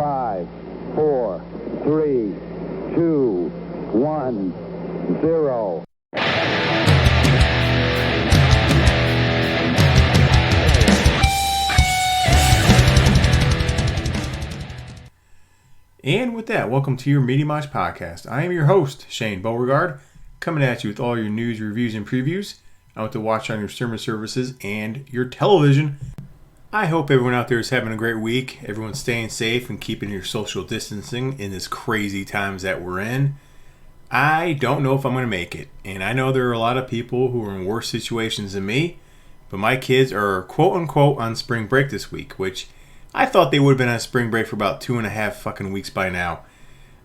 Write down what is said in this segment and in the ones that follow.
5, 4, 3, 2, 1, 0. And with that, welcome to your GetCaughtUpInTheMosh podcast. I am your host, Shane Beauregard, coming at you with all your news, reviews, and previews out to watch on your streaming services and your television. I hope everyone out there is having a great week. Everyone's staying safe and keeping your social distancing in this crazy times that we're in. I don't know if I'm going to make it. And I know there are a lot of people who are in worse situations than me. But my kids are quote-unquote on spring break this week, which I thought they would have been on spring break for about 2.5 fucking weeks by now.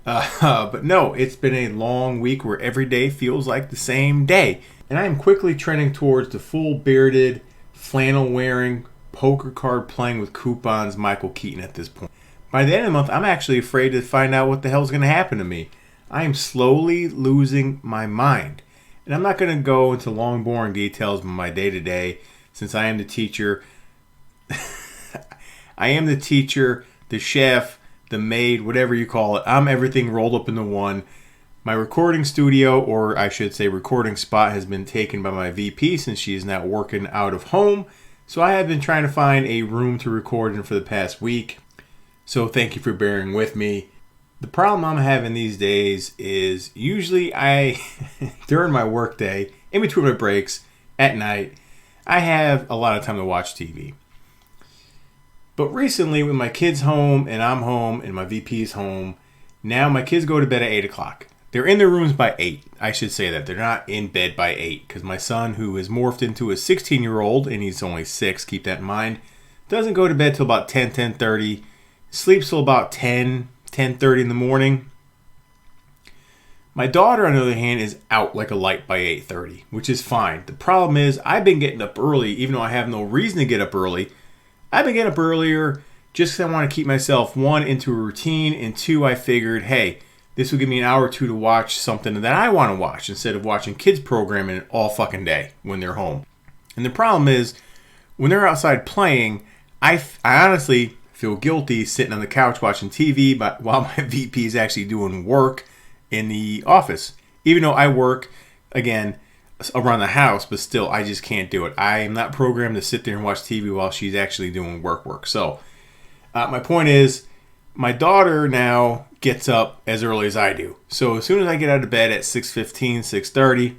But no, it's been a long week where every day feels like the same day. And I am quickly trending towards the full bearded, flannel wearing, poker card playing with coupons Michael Keaton at this point. By the end of the month, I'm actually afraid to find out what the hell is going to happen to me. I am slowly losing my mind. And I'm not going to go into long, boring details of my day-to-day since I am the teacher. I am the teacher, the chef, the maid, whatever you call it. I'm everything rolled up into one. My recording studio, or I should say recording spot, has been taken by my VP since she is now working out of home. So I have been trying to find a room to record in for the past week. So thank you for bearing with me. The problem I'm having these days is usually during my work day, in between my breaks, at night, I have a lot of time to watch TV. But recently, with my kids home, and I'm home, and my VP's home, now my kids go to bed at 8 o'clock. They're in their rooms by 8. I should say that. They're not in bed by 8. Because my son, who has morphed into a 16-year-old, and he's only 6, keep that in mind, doesn't go to bed till about 10, 10:30. Sleeps till about 10, 10:30 in the morning. My daughter, on the other hand, is out like a light by 8:30, which is fine. The problem is, I've been getting up early, even though I have no reason to get up early. I've been getting up earlier just because I want to keep myself, one, into a routine, and two, I figured, hey, this will give me an hour or two to watch something that I want to watch instead of watching kids programming all fucking day when they're home. And the problem is, when they're outside playing, I honestly feel guilty sitting on the couch watching TV while my VP is actually doing work in the office. Even though I work, again, around the house, but still, I just can't do it. I am not programmed to sit there and watch TV while she's actually doing work. So, my point is, my daughter now gets up as early as I do. So, as soon as I get out of bed at 6:15, 6:30,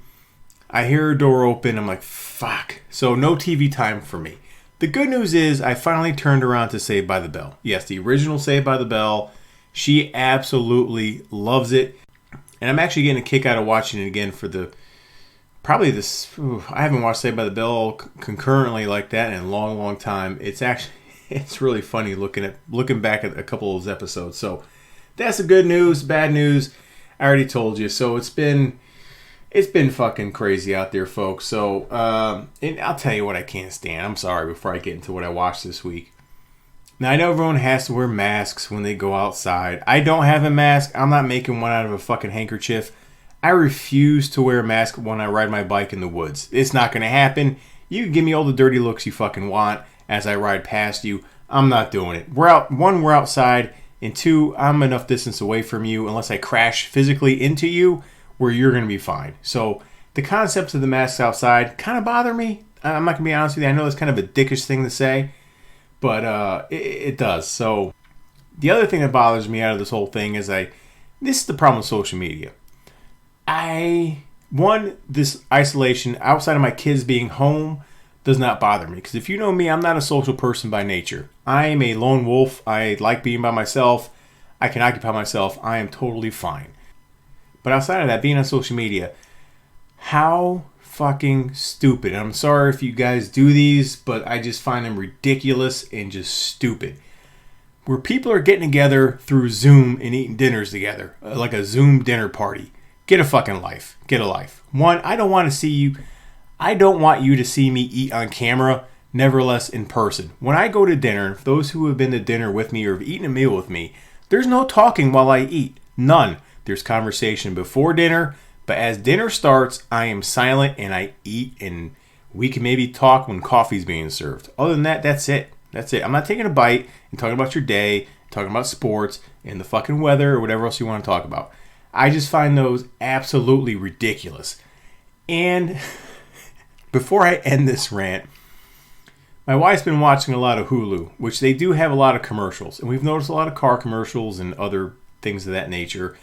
I hear her door open. I'm like, fuck. So, no TV time for me. The good news is, I finally turned around to Saved by the Bell. Yes, the original Saved by the Bell. She absolutely loves it. And I'm actually getting a kick out of watching it again for I haven't watched Saved by the Bell concurrently like that in a long time. It's really funny looking back at a couple of those episodes. So that's the good news. Bad news, I already told you. So it's been fucking crazy out there, folks. So and I'll tell you what I can't stand. I'm sorry before I get into what I watched this week. Now I know everyone has to wear masks when they go outside. I don't have a mask. I'm not making one out of a fucking handkerchief. I refuse to wear a mask when I ride my bike in the woods. It's not going to happen. You can give me all the dirty looks you fucking want as I ride past you. I'm not doing it. We're outside, and two, I'm enough distance away from you unless I crash physically into you where you're going to be fine. So the concepts of the masks outside kind of bother me. I'm not going to be honest with you. I know it's kind of a dickish thing to say, but it does. So the other thing that bothers me out of this whole thing is this is the problem with social media. This isolation outside of my kids being home does not bother me. Because if you know me, I'm not a social person by nature. I am a lone wolf. I like being by myself. I can occupy myself. I am totally fine. But outside of that, being on social media, how fucking stupid. And I'm sorry if you guys do these, but I just find them ridiculous and just stupid. Where people are getting together through Zoom and eating dinners together. Like a Zoom dinner party. Get a fucking life. Get a life. One, I don't want you to see me eat on camera, nevertheless in person. When I go to dinner, those who have been to dinner with me or have eaten a meal with me, there's no talking while I eat. None. There's conversation before dinner, but as dinner starts, I am silent and I eat, and we can maybe talk when coffee's being served. Other than that, that's it. I'm not taking a bite and talking about your day talking about sports and the fucking weather or whatever else you want to talk about. I just find those absolutely ridiculous. And before I end this rant, my wife's been watching a lot of Hulu, which they do have a lot of commercials. And we've noticed a lot of car commercials and other things of that nature.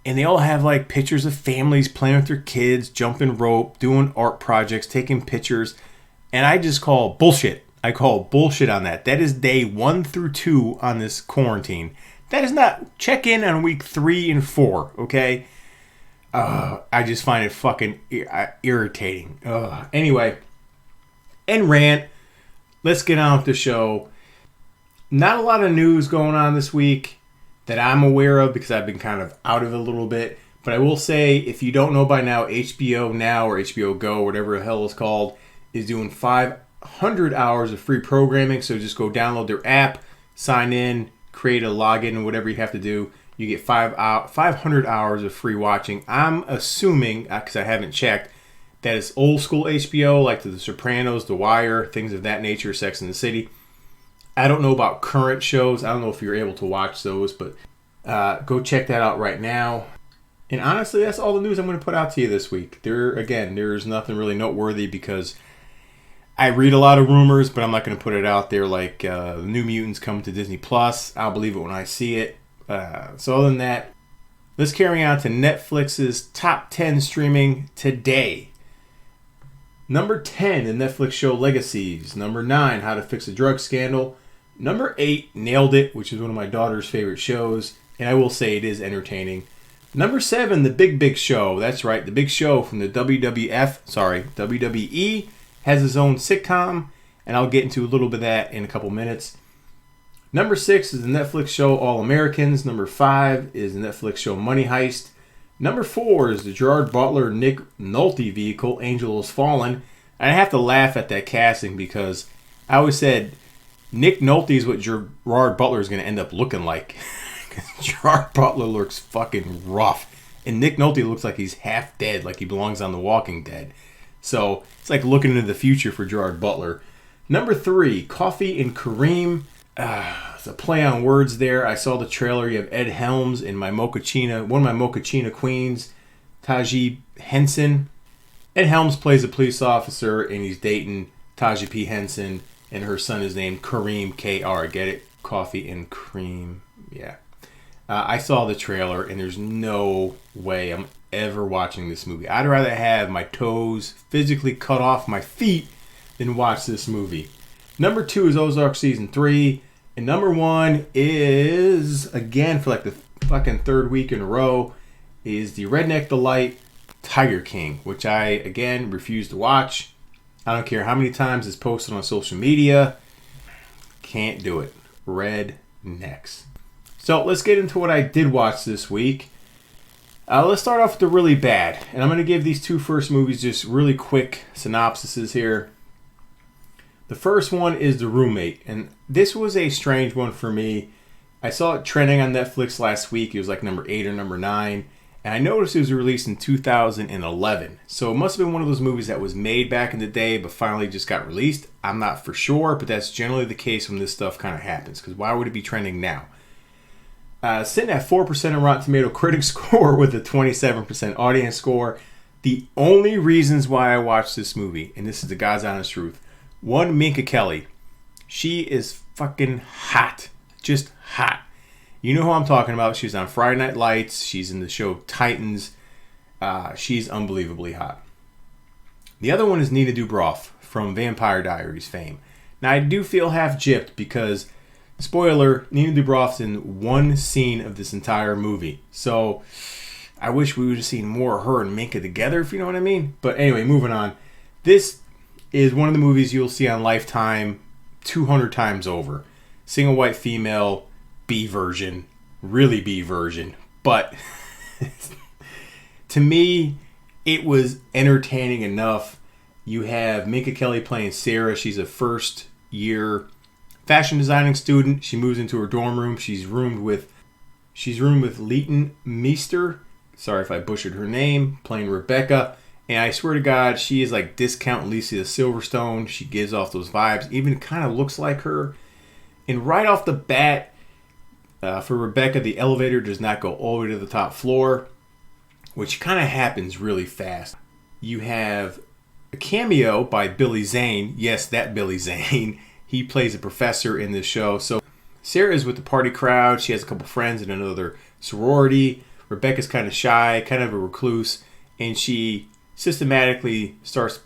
And they all have like pictures of families playing with their kids, jumping rope, doing art projects, taking pictures. And I just call bullshit. I call bullshit on that. That is day 1 through 2 on this quarantine. That is not, check in on week 3 and 4, okay? I just find it fucking irritating. Anyway, and rant. Let's get on with the show. Not a lot of news going on this week that I'm aware of because I've been kind of out of it a little bit. But I will say, if you don't know by now, HBO Now or HBO Go, whatever the hell it's called, is doing 500 hours of free programming. So just go download their app, sign in, create a login, whatever you have to do. You get 500 hours of free watching. I'm assuming, because I haven't checked, that it's old school HBO, like The Sopranos, The Wire, things of that nature, Sex and the City. I don't know about current shows. I don't know if you're able to watch those, but go check that out right now. And honestly, that's all the news I'm going to put out to you this week. There's nothing really noteworthy because I read a lot of rumors, but I'm not going to put it out there like the New Mutants coming to Disney+. I'll believe it when I see it. So other than that, let's carry on to Netflix's top 10 streaming today. Number 10, the Netflix show Legacies. Number 9, How to Fix a Drug Scandal. Number 8, Nailed It, which is one of my daughter's favorite shows. And I will say it is entertaining. Number 7, The Big Big Show. That's right, The Big Show from the WWE has its own sitcom. And I'll get into a little bit of that in a couple minutes. Number 6 is the Netflix show All Americans. Number 5 is the Netflix show Money Heist. Number 4 is the Gerard Butler Nick Nolte vehicle, Angel Has Fallen. And I have to laugh at that casting because I always said Nick Nolte is what Gerard Butler is going to end up looking like. Gerard Butler looks fucking rough. And Nick Nolte looks like he's half dead, like he belongs on The Walking Dead. So it's like looking into the future for Gerard Butler. Number 3, Coffee and Kareem. It's a play on words there. I saw the trailer. You have Ed Helms and one of my Mochaccino queens, Taji Henson. Ed Helms plays a police officer and he's dating Taji P. Henson, and her son is named Kareem, K-R. Get it? Coffee and Cream. Yeah. I saw the trailer and there's no way I'm ever watching this movie. I'd rather have my toes physically cut off my feet than watch this movie. Number 2 is Ozark Season 3. And number 1 is, again, for like the fucking 3rd week in a row, is the Redneck Delight Tiger King, which I, again, refuse to watch. I don't care how many times it's posted on social media. Can't do it. Rednecks. So let's get into what I did watch this week. Let's start off with the really bad. And I'm going to give these 2 first movies just really quick synopsises here. The first one is The Roommate, and this was a strange one for me. I saw it trending on Netflix last week. It was like number 8 or number 9, and I noticed it was released in 2011. So it must have been one of those movies that was made back in the day, but finally just got released. I'm not for sure, but that's generally the case when this stuff kind of happens, because why would it be trending now? Sitting at 4% on Rotten Tomato critic score with a 27% audience score. The only reasons why I watched this movie, and this is the God's honest truth. 1, Minka Kelly. She is fucking hot. Just hot. You know who I'm talking about. She was on Friday Night Lights. She's in the show Titans. She's unbelievably hot. The other one is Nina Dobrev from Vampire Diaries fame. Now, I do feel half gypped because, spoiler, Nina Dobrev's in one scene of this entire movie. So, I wish we would have seen more of her and Minka together, if you know what I mean. But anyway, moving on. This is one of the movies you'll see on Lifetime 200 times over. Single white female, B version, really B version. But to me, it was entertaining enough. You have Minka Kelly playing Sarah. She's a first year fashion designing student. She moves into her dorm room. She's roomed with Leighton Meester. Sorry if I butchered her name. Playing Rebecca. And I swear to God, she is like discount Alicia Silverstone. She gives off those vibes. Even kind of looks like her. And right off the bat, For Rebecca, the elevator does not go all the way to the top floor, which kind of happens really fast. You have a cameo by Billy Zane. Yes, that Billy Zane. He plays a professor in this show. So Sarah is with the party crowd. She has a couple friends in another sorority. Rebecca's kind of shy, kind of a recluse, and she systematically starts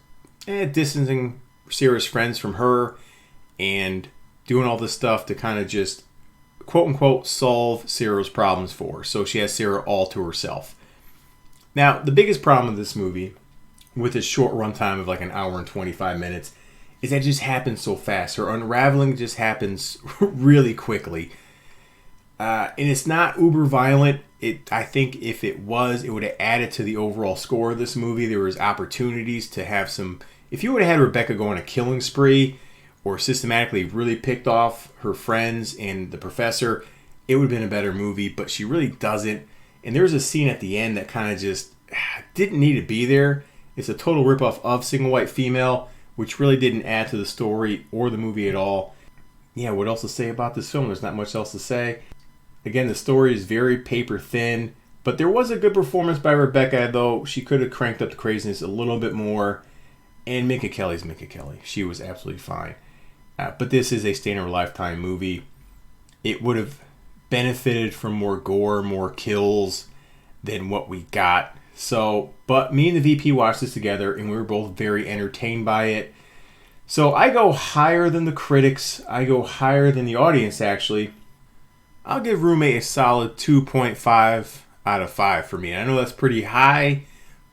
distancing Sarah's friends from her and doing all this stuff to kind of just quote-unquote solve Sarah's problems for her. So she has Sarah all to herself. Now, the biggest problem with this movie, with its short runtime of like an hour and 25 minutes, is that it just happens so fast. Her unraveling just happens really quickly. And it's not uber violent. I think if it was, it would have added to the overall score of this movie. There was opportunities to have some... If you would have had Rebecca go on a killing spree or systematically really picked off her friends and the professor, it would have been a better movie, but she really doesn't. And there's a scene at the end that kind of just didn't need to be there. It's a total ripoff of Single White Female, which really didn't add to the story or the movie at all. Yeah, what else to say about this film? There's not much else to say. Again, the story is very paper thin, but there was a good performance by Rebecca, though she could have cranked up the craziness a little bit more. And Minka Kelly's Minka Kelly. She was absolutely fine. But this is a stand-of-a-lifetime movie. It would have benefited from more gore, more kills than what we got. So, but me and the VP watched this together, and we were both very entertained by it. So I go higher than the critics. I go higher than the audience, actually. I'll give Roommate a solid 2.5 out of 5 for me. I know that's pretty high,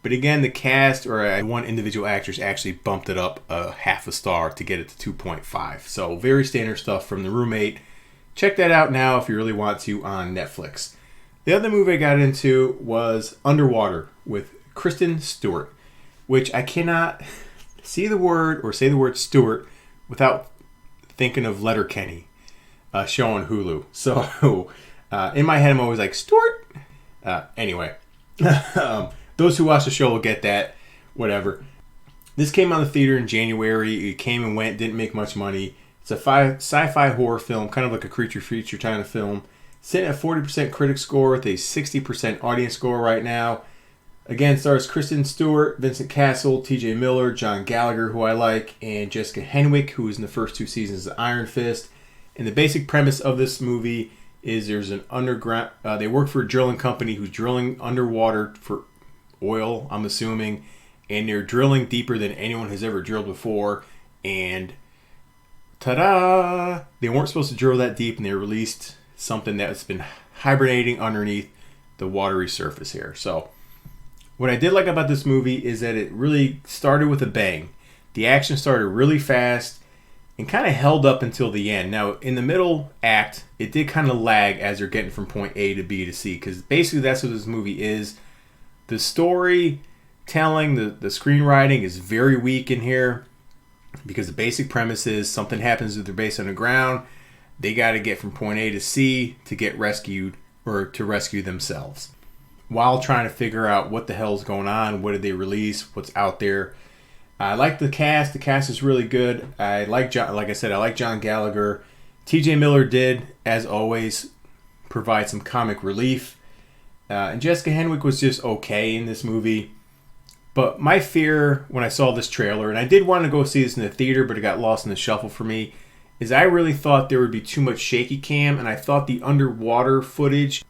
but again, the cast or one individual actress actually bumped it up a half a star to get it to 2.5. So very standard stuff from The Roommate. Check that out now if you really want to on Netflix. The other movie I got into was Underwater with Kristen Stewart, which I cannot see the word or say the word Stewart without thinking of Letterkenny. Show on Hulu. So in my head I'm always like, Stewart? Anyway. Those who watch the show will get that. Whatever. This came out of the theater in January. It came and went. Didn't make much money. It's a sci-fi horror film. Kind of like a creature feature kind of film. Sitting at 40% critic score with a 60% audience score right now. Again, stars Kristen Stewart, Vincent Cassel, TJ Miller, John Gallagher, who I like, and Jessica Henwick, who was in the first 2 seasons of Iron Fist. And the basic premise of this movie is there's an underground... they work for a drilling company who's drilling underwater for oil, I'm assuming. And they're drilling deeper than anyone has ever drilled before. And ta-da! They weren't supposed to drill that deep, and they released something that's been hibernating underneath the watery surface here. So what I did like about this movie is that it really started with a bang. The action started really fast and kind of held up until the end. Now, in the middle act, it did kind of lag as they're getting from point A to B to C, because basically that's what this movie is. The storytelling, the screenwriting is very weak in here, because the basic premise is something happens with their base underground. They got to get from point A to C to get rescued or to rescue themselves, while trying to figure out what the hell's going on, what did they release, what's out there. I like the cast. The cast is really good. I like John, like I said, I like John Gallagher. TJ Miller did, as always, provide some comic relief. And Jessica Henwick was just okay in this movie. But my fear when I saw this trailer, and I did want to go see this in the theater, but it got lost in the shuffle for me, is I really thought there would be too much shaky cam, and I thought the underwater footage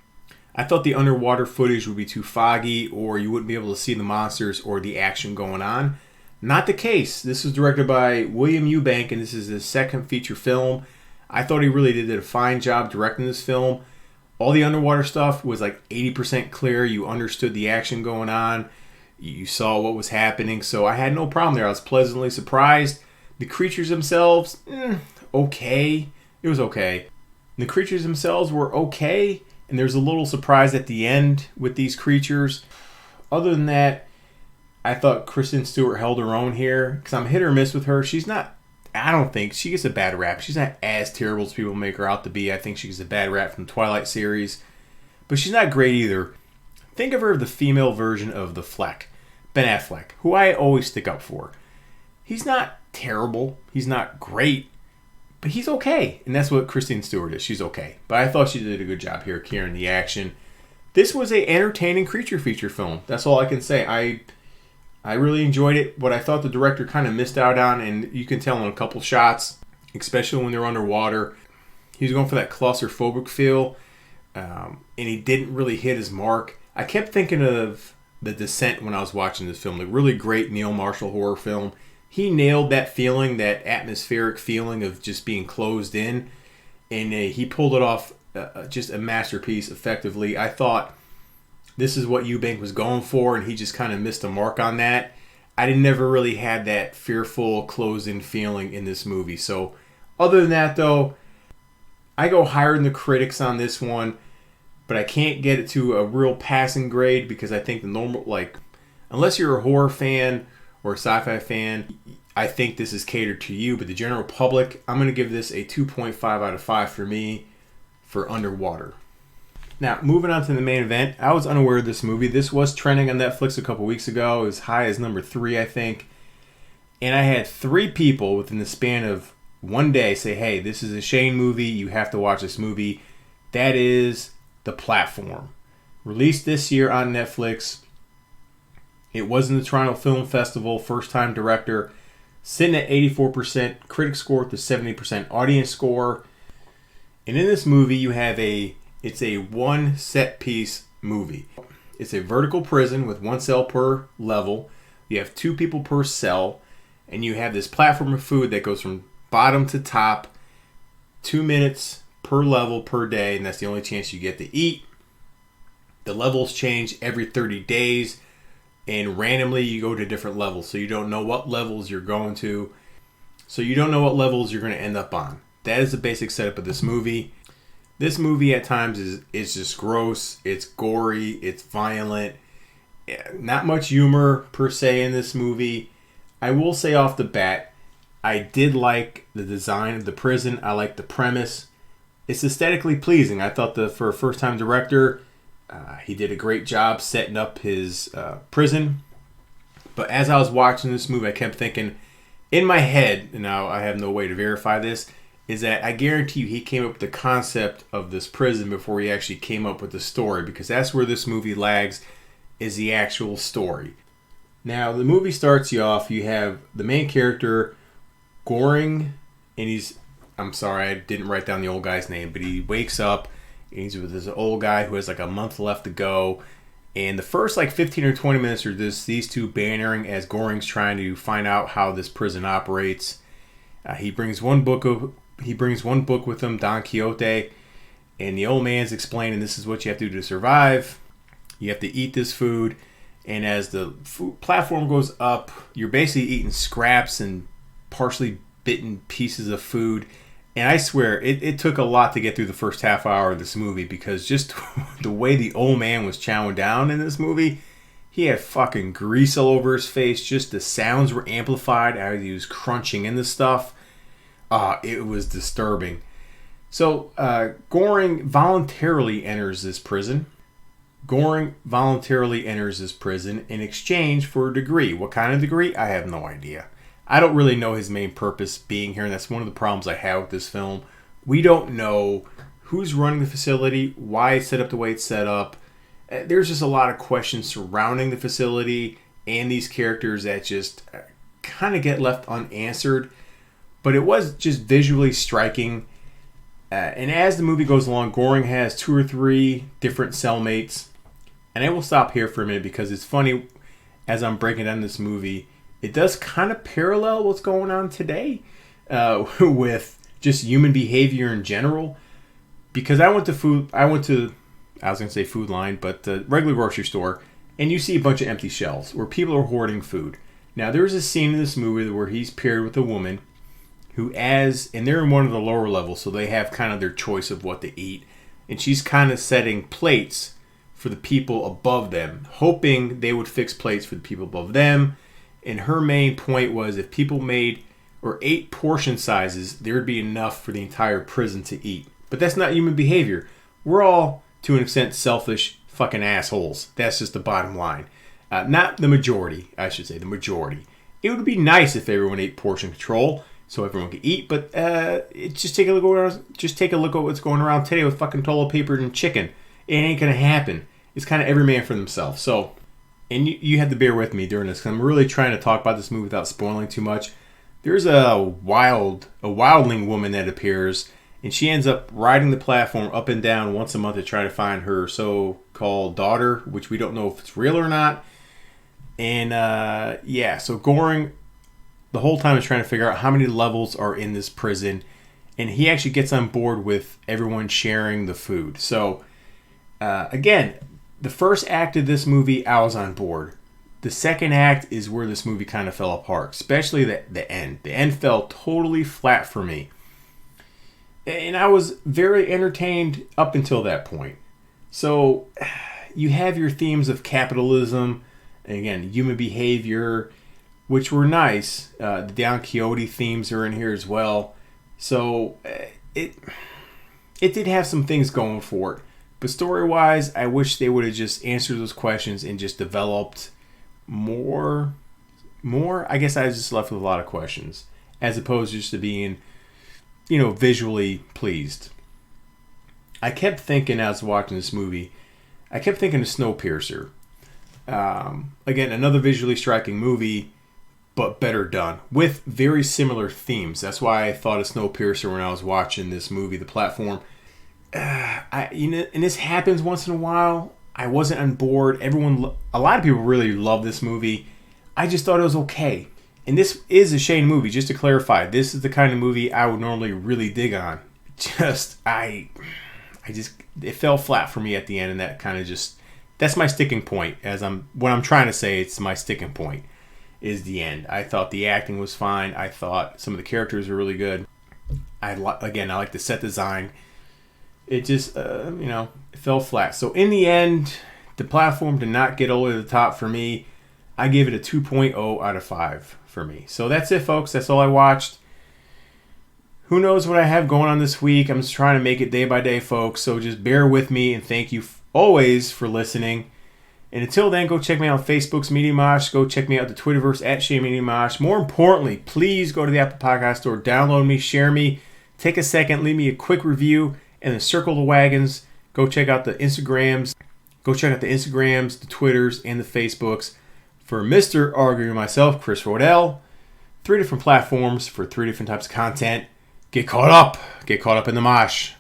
would be too foggy, or you wouldn't be able to see the monsters or the action going on. Not the case. This was directed by William Eubank, and this is his second feature film. I thought he really did a fine job directing this film. All the underwater stuff was like 80% clear. You understood the action going on. You saw what was happening, so I had no problem there. I was pleasantly surprised. The creatures themselves, okay. It was okay. The creatures themselves were okay, and there's a little surprise at the end with these creatures. Other than that, I thought Kristen Stewart held her own here, because I'm hit or miss with her. She's not, I don't think, she gets a bad rap. She's not as terrible as people make her out to be. I think she gets a bad rap from the Twilight series. But she's not great either. Think of her the female version of the Fleck, Ben Affleck, who I always stick up for. He's not terrible. He's not great. But he's okay. And that's what Kristen Stewart is. She's okay. But I thought she did a good job here carrying the action. This was a entertaining creature feature film. That's all I can say. I really enjoyed it. What I thought the director kind of missed out on, and you can tell in a couple shots, especially when they're underwater, he was going for that claustrophobic feel, and he didn't really hit his mark. I kept thinking of The Descent when I was watching this film, the really great Neil Marshall horror film. He nailed that feeling, that atmospheric feeling of just being closed in, and he pulled it off just a masterpiece effectively. I thought this is what Eubank was going for, and he just kind of missed the mark on that. I never really had that fearful, closed-in feeling in this movie. So, other than that, though, I go higher than the critics on this one, but I can't get it to a real passing grade because I think the normal, unless you're a horror fan or a sci-fi fan, I think this is catered to you. But the general public, I'm going to give this a 2.5 out of 5 for me for Underwater. Now, moving on to the main event, I was unaware of this movie. This was trending on Netflix a couple weeks ago, as high as number 3, I think. And I had 3 people within the span of one day say, hey, this is a Shane movie. You have to watch this movie. That is The Platform. Released this year on Netflix. It was in the Toronto Film Festival. First-time director. Sitting at 84% critic score to 70% audience score. And in this movie, you have it's a one set piece movie. It's a vertical prison with 1 cell per level. You have 2 people per cell. And you have this platform of food that goes from bottom to top. 2 minutes per level per day. And that's the only chance you get to eat. The levels change every 30 days. And randomly you go to different levels. So you don't know what levels you're going to. So you don't know what levels you're going to end up on. That is the basic setup of this movie. This movie at times is just gross. It's gory. It's violent. Not much humor per se in this movie. I will say off the bat, I did like the design of the prison. I like the premise. It's aesthetically pleasing. I thought for a first-time director, he did a great job setting up his prison. But as I was watching this movie, I kept thinking, in my head, and now I have no way to verify this, is that I guarantee you he came up with the concept of this prison before he actually came up with the story, because that's where this movie lags, is the actual story. Now, the movie starts you off, you have the main character, Goring, and I'm sorry, I didn't write down the old guy's name, but he wakes up, and he's with this old guy who has a month left to go, and the first 15 or 20 minutes are these 2 bantering as Goring's trying to find out how this prison operates. He brings one book with him, Don Quixote, and the old man's explaining this is what you have to do to survive. You have to eat this food, and as the food platform goes up, you're basically eating scraps and partially bitten pieces of food. And I swear, it took a lot to get through the first half hour of this movie, because just the way the old man was chowing down in this movie, he had fucking grease all over his face. Just the sounds were amplified as he was crunching into stuff. It was disturbing. So, Goring voluntarily enters this prison. Goring voluntarily enters this prison in exchange for a degree. What kind of degree? I have no idea. I don't really know his main purpose being here, and that's one of the problems I have with this film. We don't know who's running the facility, why it's set up the way it's set up. There's just a lot of questions surrounding the facility and these characters that just kind of get left unanswered. But it was just visually striking. And as the movie goes along, Goring has 2 or 3 different cellmates. And I will stop here for a minute because it's funny, as I'm breaking down this movie, it does kind of parallel what's going on today with just human behavior in general. Because I was going to say Food Line, but the regular grocery store, and you see a bunch of empty shelves where people are hoarding food. Now, there's a scene in this movie where he's paired with a woman and they're in one of the lower levels, so they have kind of their choice of what to eat. And she's kind of setting plates for the people above them, hoping they would fix plates for the people above them. And her main point was if people made or ate portion sizes, there would be enough for the entire prison to eat. But that's not human behavior. We're all, to an extent, selfish fucking assholes. That's just the bottom line. Not the majority, I should say, the majority. It would be nice if everyone ate portion control. so everyone can eat. But just take a look at what's going around today with fucking toilet paper and chicken. It ain't gonna happen. It's kind of every man for themselves. So, and you have to bear with me during this because I'm really trying to talk about this movie without spoiling too much. There's a wildling woman that appears, and she ends up riding the platform up and down once a month to try to find her so-called daughter, which we don't know if it's real or not. And so Goring the whole time is trying to figure out how many levels are in this prison, and he actually gets on board with everyone sharing the food. So again, the first act of this movie, I was on board. The second act is where this movie kind of fell apart, especially the end. The end fell totally flat for me. And I was very entertained up until that point. So you have your themes of capitalism, and again, human behavior, which were nice. The Don Quixote themes are in here as well. So it did have some things going for it. But story-wise, I wish they would have just answered those questions and just developed more. I guess I was just left with a lot of questions, as opposed just to being, visually pleased. I kept thinking as I was watching this movie, of Snowpiercer. Again, another visually striking movie, but better done, with very similar themes. That's why I thought of Snowpiercer when I was watching this movie, The Platform. And this happens once in a while. I wasn't on board. A lot of people really love this movie. I just thought it was okay. And this is a Shane movie, just to clarify. This is the kind of movie I would normally really dig on. It fell flat for me at the end, and that kind of that's my sticking point. What I'm trying to say, it's my sticking point, is the end. I thought the acting was fine. I thought some of the characters were really good. I like the set design. It just, it fell flat. So in the end, The Platform did not get over the top for me. I give it a 2.0 out of 5 for me. So that's it, folks. That's all I watched. Who knows what I have going on this week? I'm just trying to make it day by day, folks. So just bear with me, and thank you always for listening. And until then, go check me out on Facebook's Media Mosh. Go check me out the Twitterverse at Shane Media Mosh. More importantly, please go to the Apple Podcast Store, download me, share me, take a second, leave me a quick review, and then circle the wagons. Go check out the Instagrams. The Twitters, and the Facebooks. For Mr. Arguing myself, Chris Rodell. 3 different platforms for 3 different types of content. Get caught up. Get caught up in the mosh.